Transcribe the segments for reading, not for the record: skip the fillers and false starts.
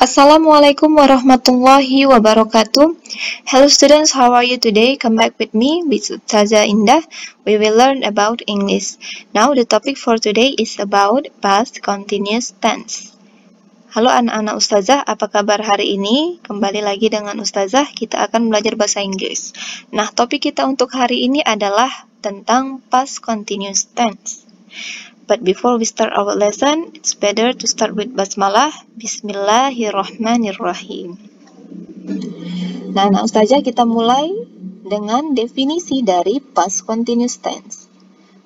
Assalamualaikum warahmatullahi wabarakatuh. Hello students, how are you today? Come back with me, with Ustazah Indah. We will learn about English. Now the topic for today is about past continuous tense. Halo anak-anak Ustazah, apa kabar hari ini? Kembali lagi dengan Ustazah, kita akan belajar bahasa Inggris. Nah, topik kita untuk hari ini adalah tentang past continuous tense. But before we start our lesson, it's better to start with basmalah. Bismillahirrahmanirrahim. Nah, Ustazah, kita mulai dengan definisi dari past continuous tense.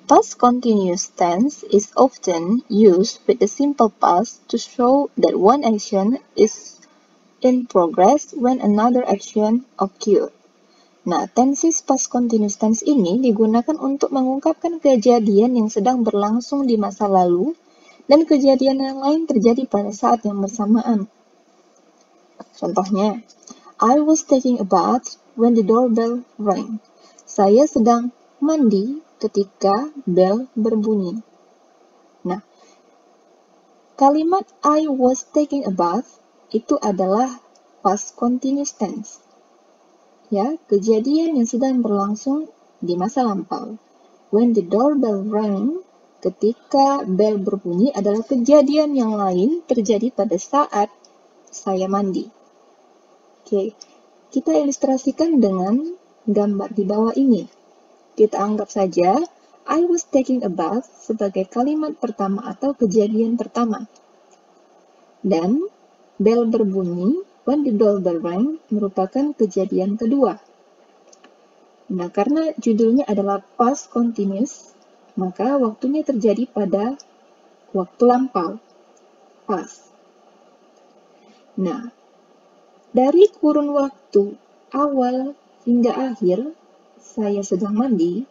Past continuous tense is often used with the simple past to show that one action is in progress when another action occurs. Nah, tenses past continuous tense ini digunakan untuk mengungkapkan kejadian yang sedang berlangsung di masa lalu dan kejadian yang lain terjadi pada saat yang bersamaan. Contohnya, I was taking a bath when the doorbell rang. Saya sedang mandi ketika bel berbunyi. Nah, kalimat I was taking a bath itu adalah past continuous tense. Ya, kejadian yang sedang berlangsung di masa lampau. When the doorbell rang, ketika bel berbunyi adalah kejadian yang lain terjadi pada saat saya mandi. Oke, kita ilustrasikan dengan gambar di bawah ini. Kita anggap saja I was taking a bath sebagai kalimat pertama atau kejadian pertama. Dan bel berbunyi when the doorbell rang merupakan kejadian kedua. Nah, karena judulnya adalah past continuous, maka waktunya terjadi pada waktu lampau, past. Nah, dari kurun waktu awal hingga akhir, saya sedang mandi,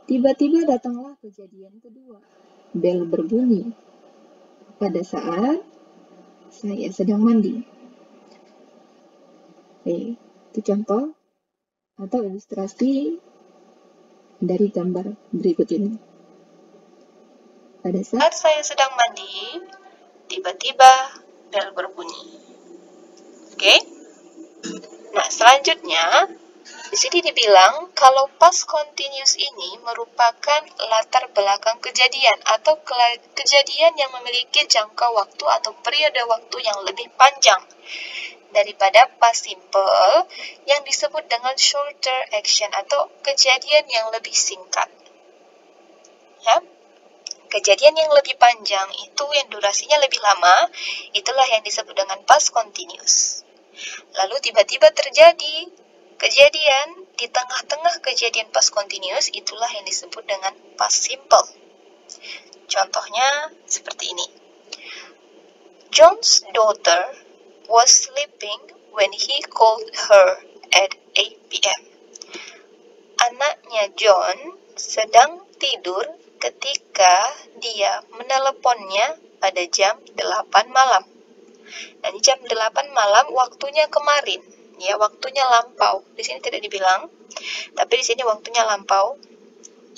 tiba-tiba datanglah kejadian kedua, bel berbunyi, pada saat saya sedang mandi. Oke, itu contoh atau ilustrasi dari gambar berikut ini. Pada saat saya sedang mandi, tiba-tiba bel berbunyi. Oke? Nah, selanjutnya di sini dibilang kalau past continuous ini merupakan latar belakang kejadian atau kejadian yang memiliki jangka waktu atau periode waktu yang lebih panjang daripada past simple yang disebut dengan shorter action atau kejadian yang lebih singkat. Ya, kejadian yang lebih panjang itu yang durasinya lebih lama, itulah yang disebut dengan past continuous. Lalu tiba-tiba terjadi kejadian di tengah-tengah kejadian past continuous, itulah yang disebut dengan past simple. Contohnya seperti ini. John's daughter was sleeping when he called her at 8 p.m. Anaknya John sedang tidur ketika dia meneleponnya pada jam 8 malam. Dan jam 8 malam waktunya kemarin, ya, waktunya lampau. Di sini tidak dibilang, tapi di sini waktunya lampau.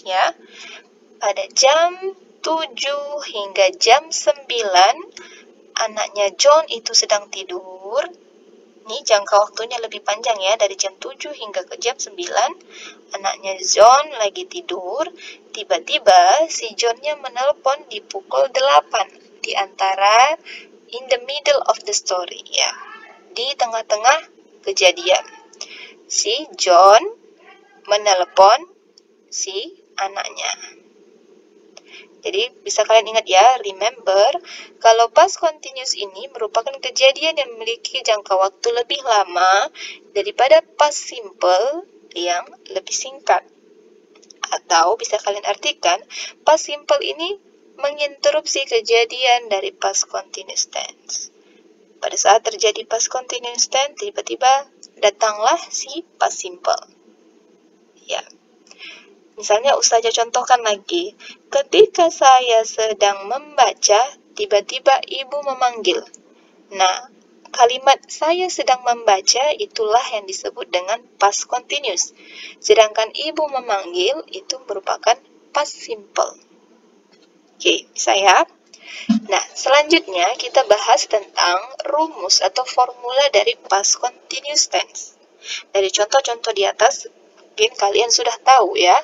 Ya. Pada jam 7 hingga jam 9 anaknya John itu sedang tidur. Ini jangka waktunya lebih panjang ya, dari jam 7 hingga ke jam 9. Anaknya John lagi tidur, tiba-tiba si Johnnya menelpon di pukul 8 di antara in the middle of the story ya. Di tengah-tengah kejadian. Si John menelpon si anaknya. Jadi bisa kalian ingat ya, remember, kalau past continuous ini merupakan kejadian yang memiliki jangka waktu lebih lama daripada past simple yang lebih singkat. Atau bisa kalian artikan, past simple ini menginterupsi kejadian dari past continuous tense. Pada saat terjadi past continuous tense, tiba-tiba datanglah si past simple. Ya. Misalnya Ustazah contohkan lagi, ketika saya sedang membaca, tiba-tiba ibu memanggil. Nah, kalimat saya sedang membaca itulah yang disebut dengan past continuous. Sedangkan ibu memanggil itu merupakan past simple. Oke, bisa ya? Nah, selanjutnya kita bahas tentang rumus atau formula dari past continuous tense. Dari contoh-contoh di atas, mungkin kalian sudah tahu ya.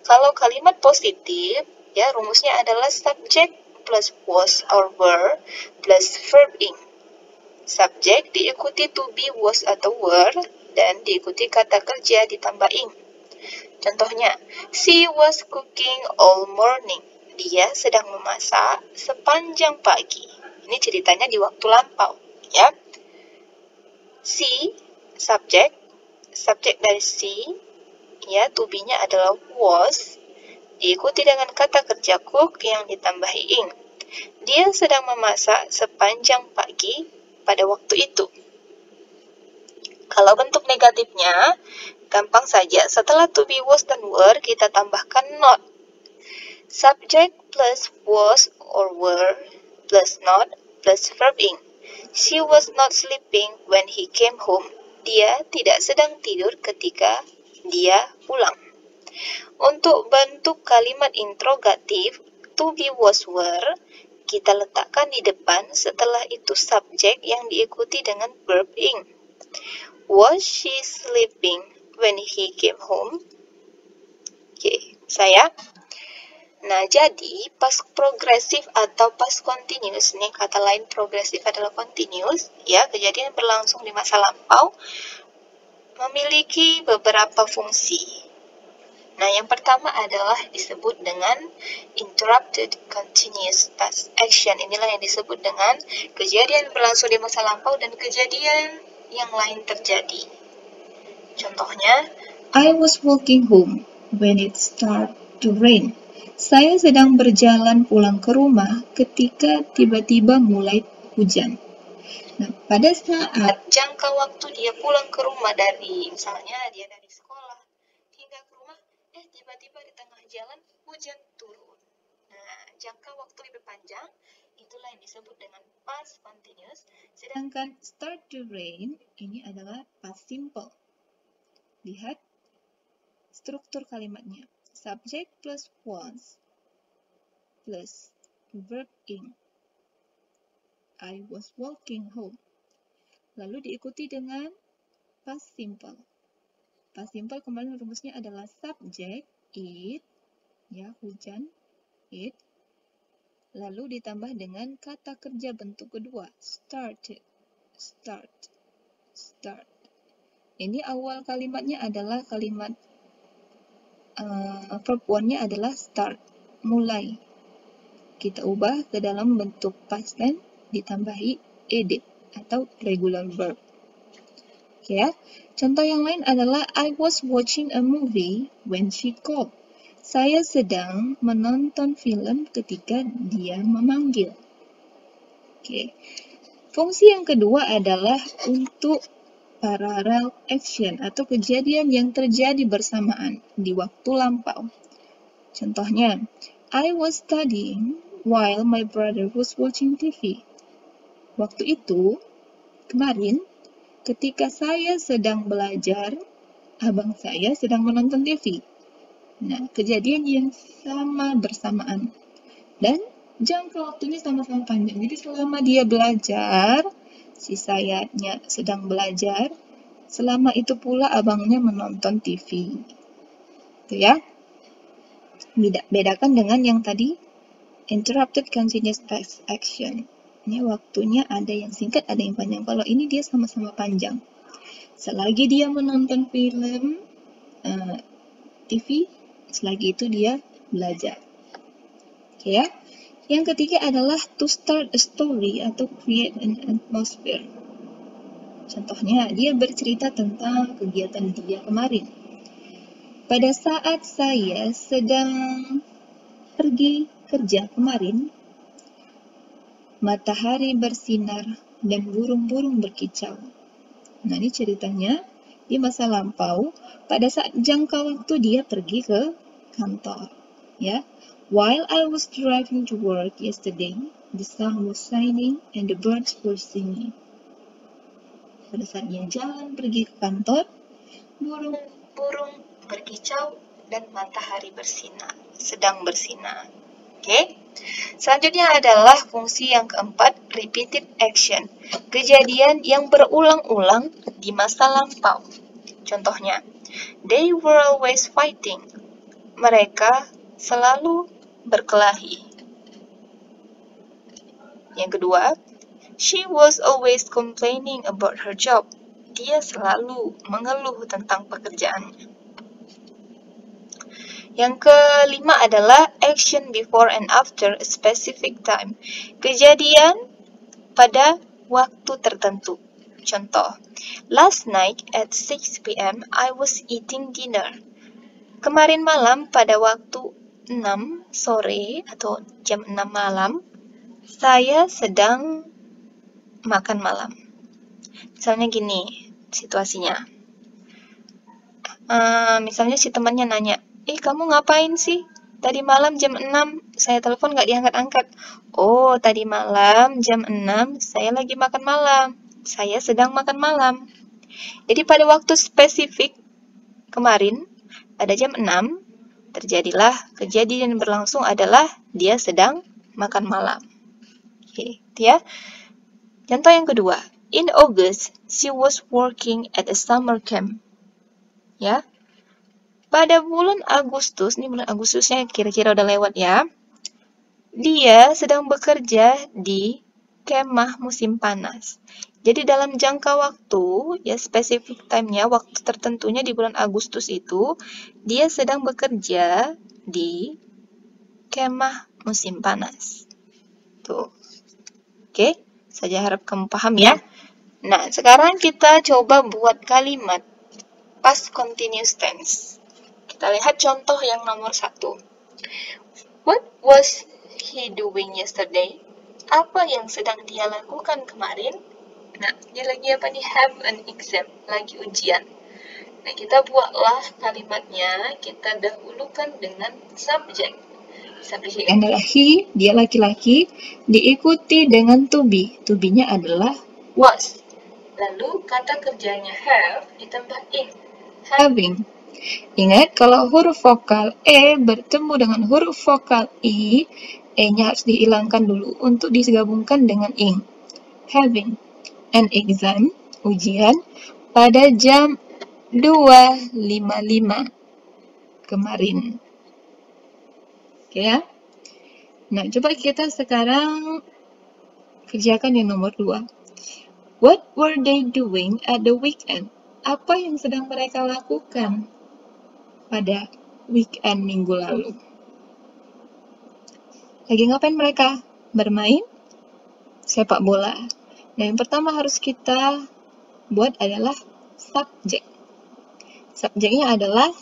Kalau kalimat positif, ya rumusnya adalah subject plus was or were plus verb ing. Subjek diikuti to be, was atau were, dan diikuti kata kerja ditambah ing. Contohnya, she was cooking all morning. Dia sedang memasak sepanjang pagi. Ini ceritanya di waktu lampau, ya. She, subjek dari she, ya, to be-nya adalah was, diikuti dengan kata kerja cook yang ditambahi ing. Dia sedang memasak sepanjang pagi pada waktu itu. Kalau bentuk negatifnya, gampang saja. Setelah to be, was, dan were, kita tambahkan not. Subject plus was or were plus not plus verb ing. She was not sleeping when he came home. Dia tidak sedang tidur ketika dia pulang. Untuk bentuk kalimat interrogatif, to be, was, were, kita letakkan di depan, setelah itu subjek yang diikuti dengan verb ing. Was she sleeping when he came home? Oke, saya. Nah, jadi past progresif atau past continuous, nih kata lain progresif adalah continuous, ya, kejadian berlangsung di masa lampau, memiliki beberapa fungsi. Nah, yang pertama adalah disebut dengan interrupted continuous past action. Inilah yang disebut dengan kejadian berlangsung di masa lampau dan kejadian yang lain terjadi. Contohnya, I was walking home when it started to rain. Saya sedang berjalan pulang ke rumah ketika tiba-tiba mulai hujan. Nah, pada saat jangka waktu dia pulang ke rumah dari, misalnya dia dari sekolah hingga ke rumah, tiba-tiba di tengah jalan hujan turun. Nah, jangka waktu lebih panjang, itulah yang disebut dengan past continuous. sedangkan start to rain ini adalah past simple. Lihat struktur kalimatnya. Subject plus was plus verb ing. I was walking home. Lalu diikuti dengan past simple. Past simple kemarin rumusnya adalah subject it, ya, hujan, it. Lalu ditambah dengan kata kerja bentuk kedua, started, start. Ini awal kalimatnya adalah kalimat verb one-nya adalah start, mulai. Kita ubah ke dalam bentuk past tense ditambahi ed atau regular verb. Oke ya. Contoh yang lain adalah I was watching a movie when she called. Saya sedang menonton film ketika dia memanggil. Oke. Fungsi yang kedua adalah untuk parallel action atau kejadian yang terjadi bersamaan di waktu lampau. Contohnya, I was studying while my brother was watching TV. Waktu itu, kemarin, ketika saya sedang belajar, abang saya sedang menonton TV. Nah, kejadian yang sama bersamaan. Dan jangka waktunya sama-sama panjang. Jadi selama dia belajar, si sayanya sedang belajar, selama itu pula abangnya menonton TV. Itu ya. Bedakan dengan yang tadi, interrupted continuous past action. Ini waktunya ada yang singkat, ada yang panjang. Kalau ini dia sama-sama panjang. Selagi dia menonton film, TV, selagi itu dia belajar. Oke ya. Yang ketiga adalah to start a story atau create an atmosphere. Contohnya, dia bercerita tentang kegiatan dia kemarin. Pada saat saya sedang pergi kerja kemarin, matahari bersinar dan burung-burung berkicau. Nah, ini ceritanya di masa lampau pada saat jangka waktu dia pergi ke kantor. Ya. While I was driving to work yesterday, the sun was shining and the birds were singing. Pada saat dia jalan pergi ke kantor, burung-burung berkicau dan matahari bersinar, sedang bersinar. Oke. Selanjutnya adalah fungsi yang keempat, repeated action. Kejadian yang berulang-ulang di masa lampau. Contohnya, they were always fighting. Mereka selalu berkelahi. Yang kedua, she was always complaining about her job. Dia selalu mengeluh tentang pekerjaannya. Yang kelima adalah action before and after a specific time. Kejadian pada waktu tertentu. Contoh, last night at 6 p.m. I was eating dinner. Kemarin malam pada waktu 6 sore atau jam 6 malam, saya sedang makan malam. Misalnya gini situasinya. Misalnya si temannya nanya, kamu ngapain sih? Tadi malam jam 6, saya telepon nggak diangkat-angkat. Oh, tadi malam jam 6, saya lagi makan malam. Saya sedang makan malam. Jadi pada waktu spesifik, kemarin, pada jam 6, terjadilah kejadian yang berlangsung adalah dia sedang makan malam. Oke, ya. Contoh yang kedua, in August, she was working at a summer camp. Ya. Pada bulan Agustus, ini bulan Agustusnya kira-kira udah lewat ya. Dia sedang bekerja di kemah musim panas. Jadi dalam jangka waktu, ya spesifik time-nya, waktu tertentunya di bulan Agustus itu, dia sedang bekerja di kemah musim panas. Tuh. Oke, saya harap kamu paham ya. Nah, sekarang kita coba buat kalimat past continuous tense. Kita lihat contoh yang nomor 1. What was he doing yesterday? Apa yang sedang dia lakukan kemarin? Nah, dia lagi apa nih? Have an exam, lagi ujian. Nah, kita buatlah kalimatnya, kita dahulukan dengan subject. Subject adalah he, dia laki-laki, diikuti dengan to be. To be-nya adalah was. Lalu kata kerjanya have ditambah in. Having. Ingat, kalau huruf vokal E bertemu dengan huruf vokal I, E-nya harus dihilangkan dulu untuk digabungkan dengan ing. Having an exam, ujian, pada jam 2.55 kemarin. Oke ya? Nah, coba kita sekarang kerjakan yang nomor 2. What were they doing at the weekend? Apa yang sedang mereka lakukan pada weekend minggu lalu? Lagi ngapain mereka? Bermain sepak bola. Nah, yang pertama harus kita buat adalah subjek. Subjeknya adalah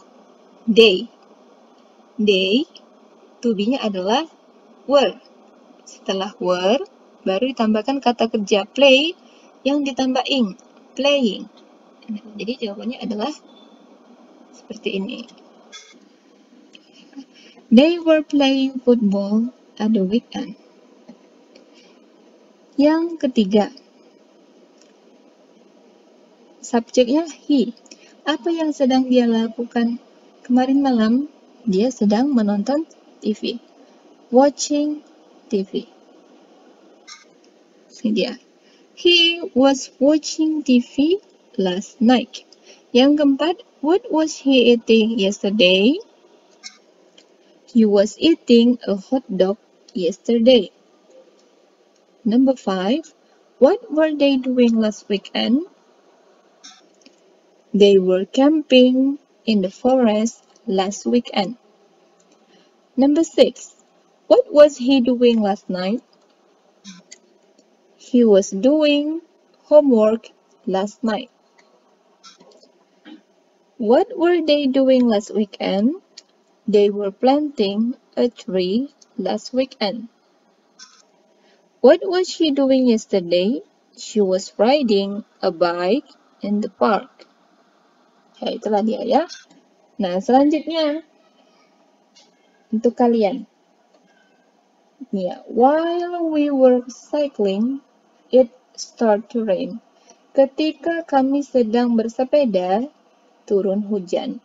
they. They, to be-nya adalah were. Setelah were, baru ditambahkan kata kerja play yang ditambah ing, playing. Nah, jadi jawabannya adalah seperti ini. They were playing football at the weekend. Yang ketiga, subjeknya he. Apa yang sedang dia lakukan kemarin malam? Dia sedang menonton TV. Watching TV. Ini dia. He was watching TV last night. Yang keempat, what was he eating yesterday? He was eating a hot dog yesterday. Number 5, what were they doing last weekend? They were camping in the forest last weekend. Number 6, what was he doing last night? He was doing homework last night. What were they doing last weekend? They were planting a tree last weekend. What was she doing yesterday? She was riding a bike in the park. Ya, itulah dia ya. Nah, selanjutnya untuk kalian. Ya, while we were cycling, it started to rain. Ketika kami sedang bersepeda, turun hujan.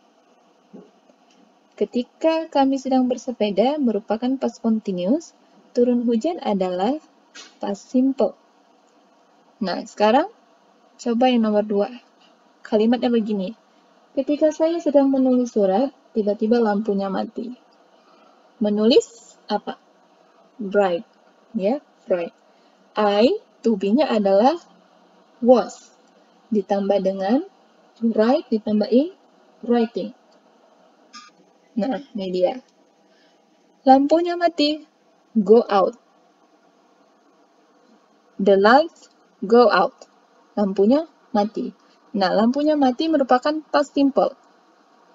Ketika kami sedang bersepeda merupakan past continuous, turun hujan adalah past simple. Nah, sekarang coba yang nomor 2. Kalimatnya begini. Ketika saya sedang menulis surat, tiba-tiba lampunya mati. Menulis apa? Write. Ya, write. I, to be-nya adalah was. Ditambah dengan write, ditambah writing. Nah, ini dia. Lampunya mati. Go out. The lights go out. Lampunya mati. Nah, lampunya mati merupakan past simple.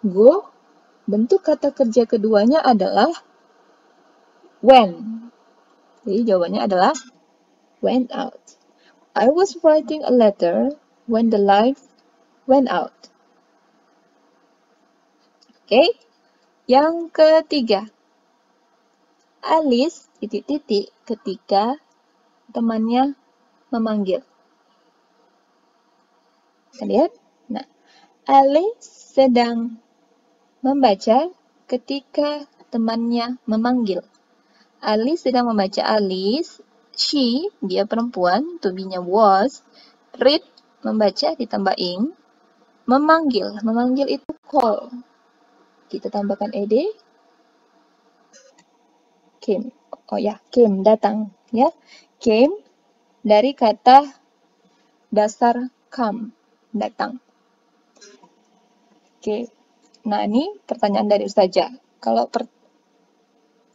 Go, bentuk kata kerja keduanya adalah when. Jadi jawabannya adalah went out. I was writing a letter when the lights went out. Oke, yang ketiga. Alice titik-titik ketika temannya memanggil. Kita lihat. Nah, Alice sedang membaca ketika temannya memanggil. Alice sedang membaca. Alice, she, dia perempuan, to be-nya was, read, membaca, ditambah ing, memanggil. Memanggil itu call. Kita tambahkan ed. Came. Oh ya, came, datang. Ya, came dari kata dasar come, datang. Oke. Nah, ini pertanyaan dari Ustazah. Kalau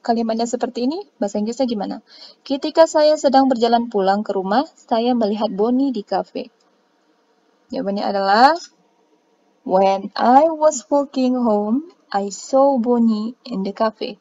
kalimatnya seperti ini, bahasa Inggrisnya gimana? Ketika saya sedang berjalan pulang ke rumah, saya melihat Bonnie di kafe. Jawabannya adalah when I was walking home, I saw Bonnie in the cafe.